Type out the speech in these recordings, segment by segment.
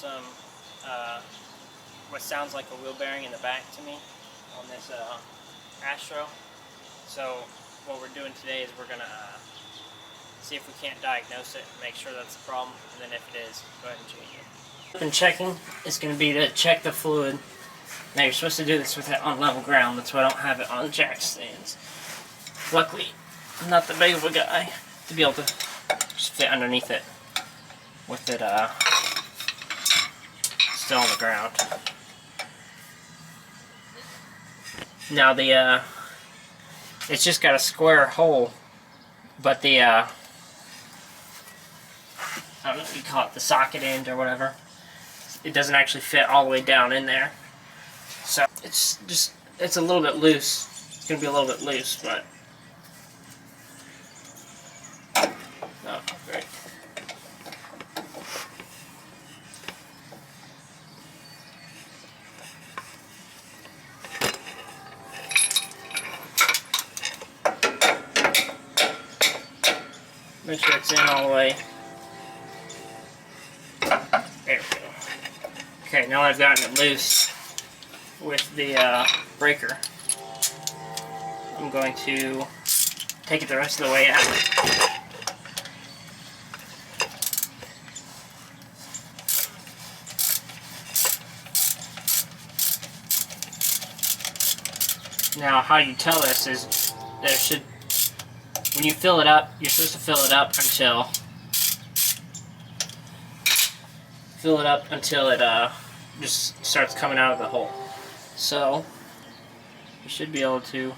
some what sounds like a wheel bearing in the back to me on this Astro. So what we're doing today is we're gonna see if we can't diagnose it, make sure that's the problem, and then if it is, go ahead and change it. And checking is going to be to check the fluid. Now you're supposed to do this with it on level ground, that's why I don't have it on jack stands. Luckily, I'm not that big of a guy to be able to just fit underneath it with it still on the ground. Now it's just got a square hole, but the I don't know if you call it the socket end or whatever, it doesn't actually fit all the way down in there. So it's a little bit loose. It's going to be a little bit loose, but oh, great. Make sure it's in all the way. There we go. Okay, now I've gotten it loose with the breaker. I'm going to take it the rest of the way out. Now, how you tell this is when you fill it up, you're supposed to fill it up until it just starts coming out of the hole. So you should be able to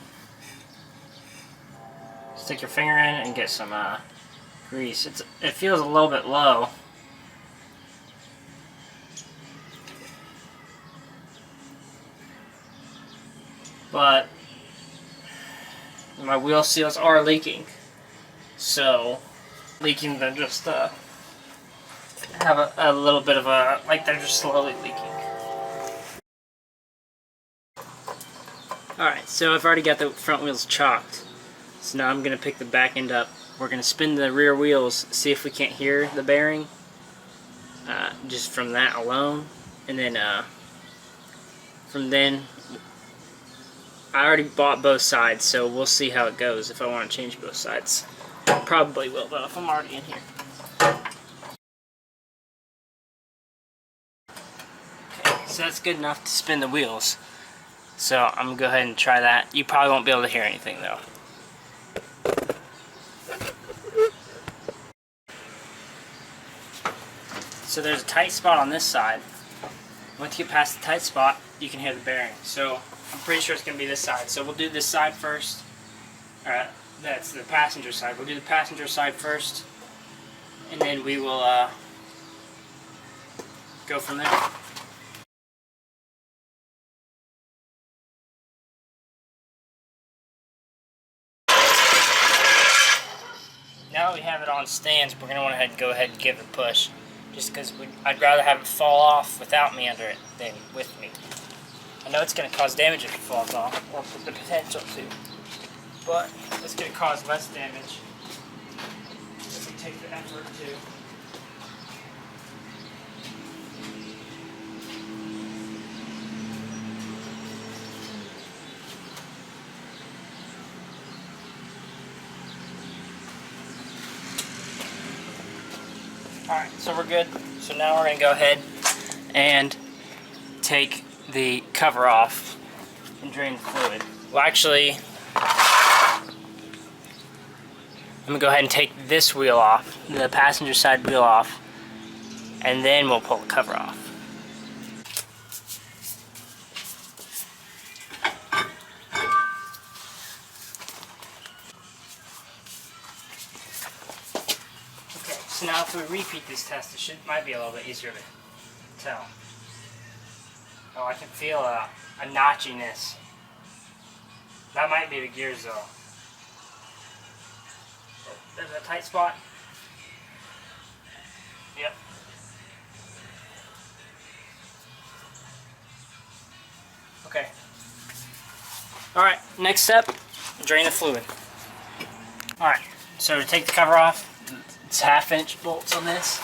stick your finger in and get some grease. It feels a little bit low. But my wheel seals are leaking. So leaking, they're just have a little bit of like they're just slowly leaking. Alright, so I've already got the front wheels chocked. So now I'm going to pick the back end up. We're going to spin the rear wheels, see if we can't hear the bearing just from that alone. And then from then, I already bought both sides, so we'll see how it goes if I want to change both sides. Probably will though if I'm already in here. So that's good enough to spin the wheels. So I'm going to go ahead and try that. You probably won't be able to hear anything though. So there's a tight spot on this side. Once you get past the tight spot, you can hear the bearing. So I'm pretty sure it's going to be this side. So we'll do this side first. Alright, that's the passenger side. We'll do the passenger side first. And then we will go from there. Now we have it on stands, we're going to want to go ahead and give it a push. Just because I'd rather have it fall off without me under it than with me. I know it's going to cause damage if it falls off, or the potential to. But it's going to cause less damage if we take the effort to. Alright, so we're good. So now we're going to go ahead and take the cover off and drain the fluid. Well, actually, I'm going to go ahead and take this wheel off, the passenger side wheel off, and then we'll pull the cover off. So now if we repeat this test, it might be a little bit easier to tell. Oh, I can feel a notchiness. That might be the gears though. There's a tight spot. Yep. Okay. Alright, next step, drain the fluid. Alright, so to take the cover off, it's 1/2 inch bolts on this.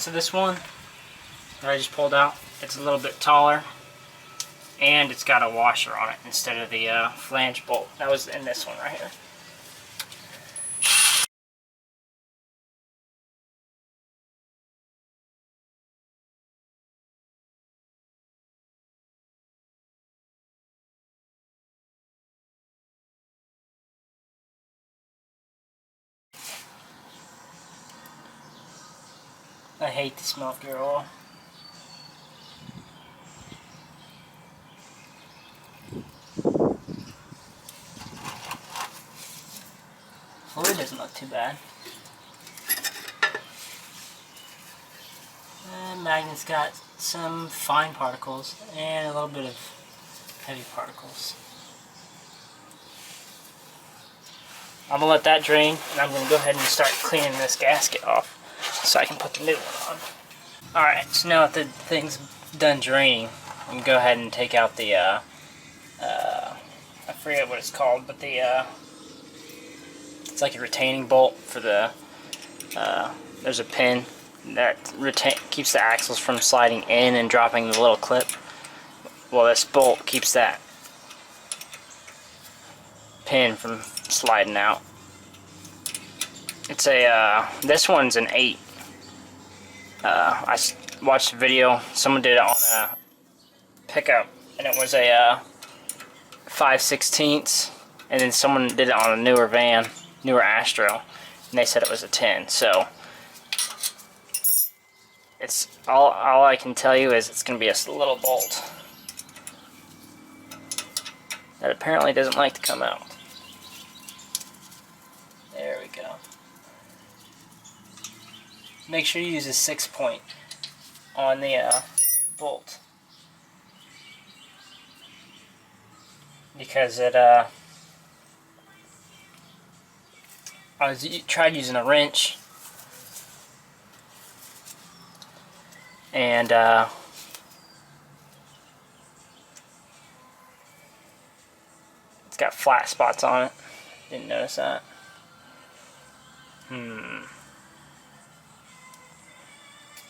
So this one that I just pulled out, it's a little bit taller, and it's got a washer on it instead of the flange bolt that was in this one right here. I hate the smell of gear oil. Fluid doesn't look too bad. And magnet's got some fine particles and a little bit of heavy particles. I'm going to let that drain, and I'm going to go ahead and start cleaning this gasket off so I can put the new one on. Alright, so now that the thing's done draining, I'm going to go ahead and take out the, I forget what it's called, but the, it's like a retaining bolt for the, there's a pin that keeps the axles from sliding in and dropping the little clip. Well, this bolt keeps that pin from sliding out. It's a, this one's an 8. I watched a video, someone did it on a pickup, and it was a 5/16, and then someone did it on a newer van, newer Astro, and they said it was a 10. So it's all I can tell you is it's going to be a little bolt that apparently doesn't like to come out. There we go. Make sure you use a 6-point on the bolt, because it tried using a wrench, and it's got flat spots on it. Didn't notice that.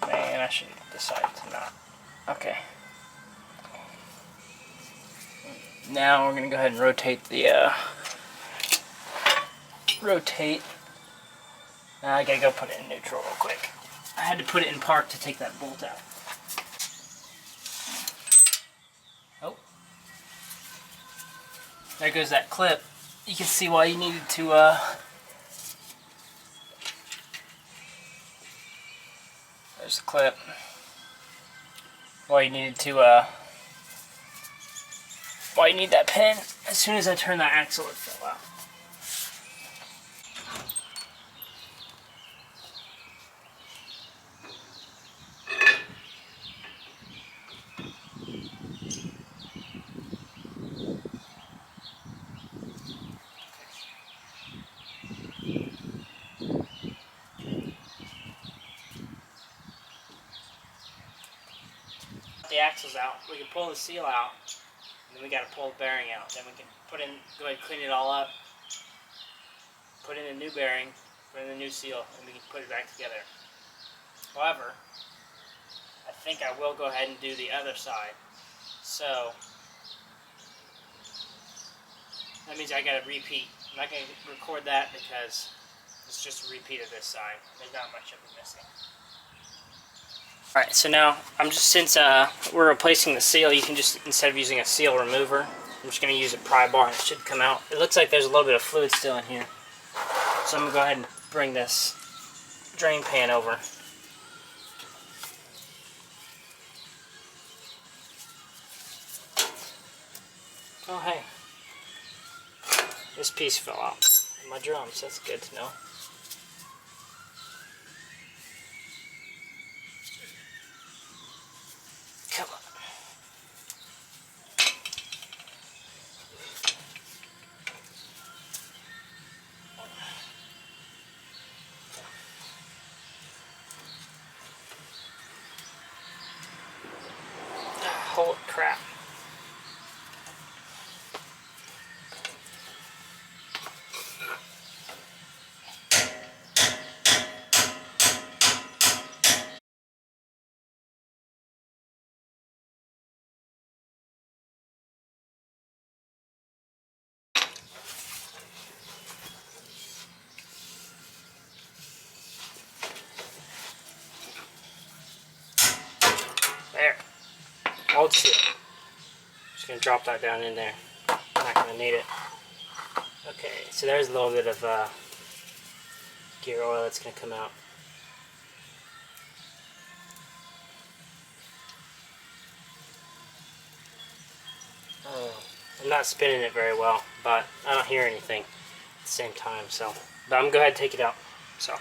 Man, I should have decided to not. Okay. Now we're going to go ahead and rotate the, Now I gotta go put it in neutral real quick. I had to put it in park to take that bolt out. Oh. There goes that clip. You can see why you needed to, there's the clip. Why you needed to, why you need that pin. As soon as I turn that axle, it fell out. The axles out, we can pull the seal out, and then we got to pull the bearing out. Then we can go ahead and clean it all up, put in a new bearing, put in a new seal, and we can put it back together. However, I think I will go ahead and do the other side. So that means I got to repeat. I'm not going to record that because it's just a repeat of this side. There's not much of it missing. Alright, so now, since we're replacing the seal, you can just, instead of using a seal remover, I'm just going to use a pry bar and it should come out. It looks like there's a little bit of fluid still in here. So I'm going to go ahead and bring this drain pan over. Oh hey, this piece fell out of my drums, that's good to know. Come on. Holy crap. cold seal. Just going to drop that down in there. Not going to need it. Okay, so there's a little bit of gear oil that's going to come out. I'm not spinning it very well, but I don't hear anything at the same time, so. But I'm going to go ahead and take it out. So.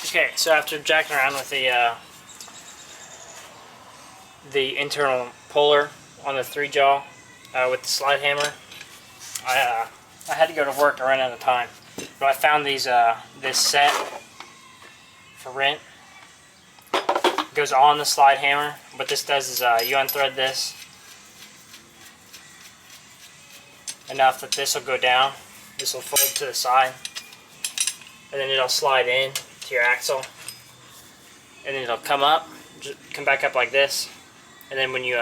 Okay, so after jacking around with the internal puller on the 3-jaw with the slide hammer, I had to go to work. I ran out of time, but I found these this set for rent. It goes on the slide hammer. What this does is you unthread this enough that this will go down. This will fold to the side, and then it'll slide in to your axle, and then it'll come up, come back up like this, and then when you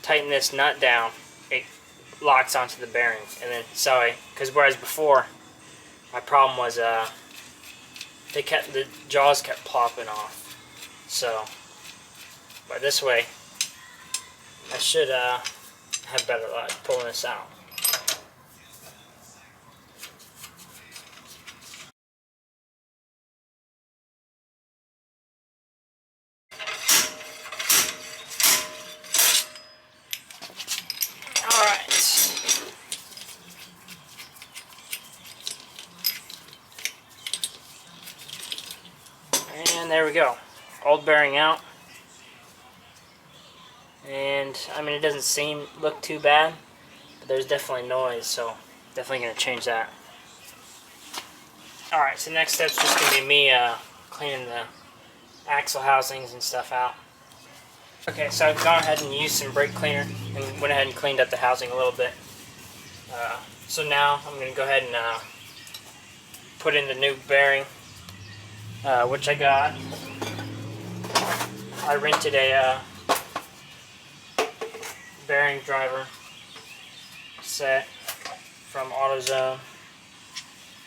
tighten this nut down, it locks onto the bearing. And then because whereas before my problem was the jaws kept popping off. So by this way I should have better luck pulling this out. And there we go. Old bearing out. And I mean, it doesn't look too bad, but there's definitely noise, so definitely going to change that. Alright, so next step's just going to be me cleaning the axle housings and stuff out. Okay, so I've gone ahead and used some brake cleaner and went ahead and cleaned up the housing a little bit. So now I'm going to go ahead and put in the new bearing, which I got. I rented a bearing driver set from AutoZone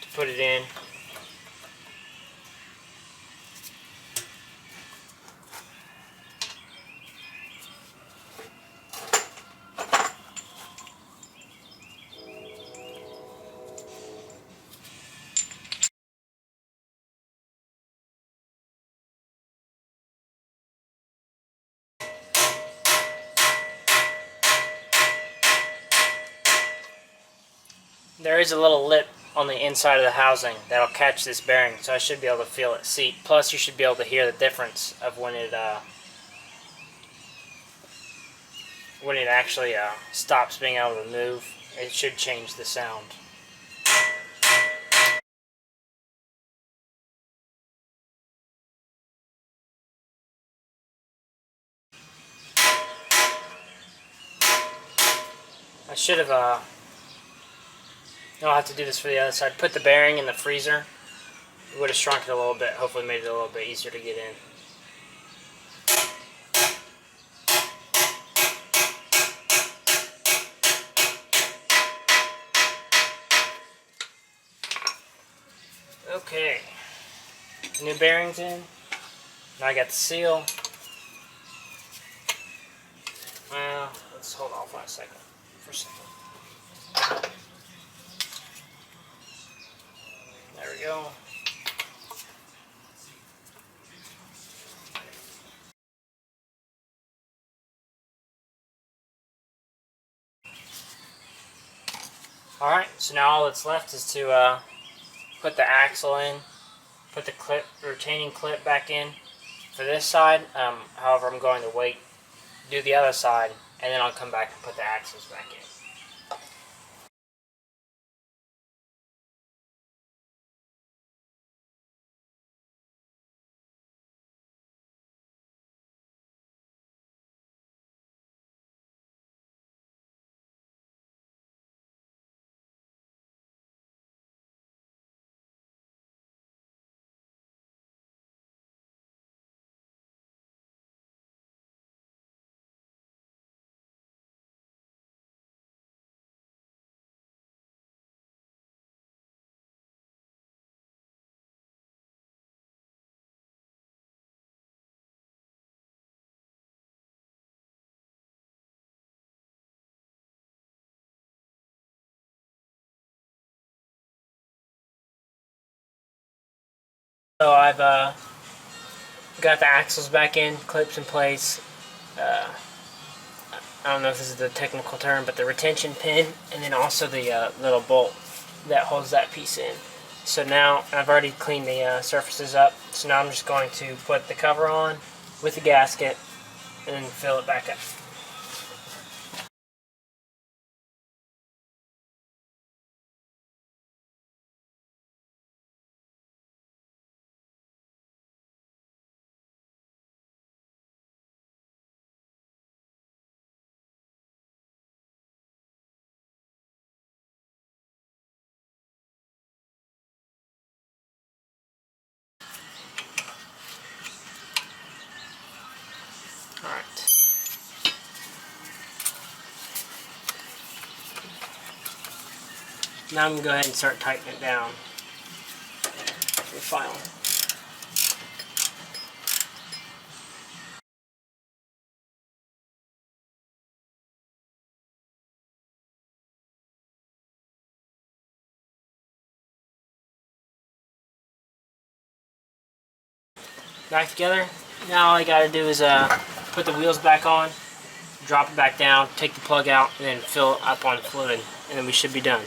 to put it in. There is a little lip on the inside of the housing that'll catch this bearing, so I should be able to feel it seat. Plus, you should be able to hear the difference of when it actually stops being able to move. It should change the sound. I should have I'll have to do this for the other side. Put the bearing in the freezer. It would have shrunk it a little bit. Hopefully made it a little bit easier to get in. Okay. New bearings in. Now I got the seal. Well, let's hold off on a second. For a second. There we go. Alright, so now all that's left is to put the axle in, put the retaining clip back in for this side. However, I'm going to wait, do the other side, and then I'll come back and put the axles back in. So I've got the axles back in, clips in place. I don't know if this is the technical term, but the retention pin, and then also the little bolt that holds that piece in. So now I've already cleaned the surfaces up, so now I'm just going to put the cover on with the gasket and then fill it back up. Alright. Now I'm going to go ahead and start tightening it down with file. Back together. Now all I got to do is put the wheels back on, drop it back down, take the plug out, and then fill it up on fluid, and then we should be done.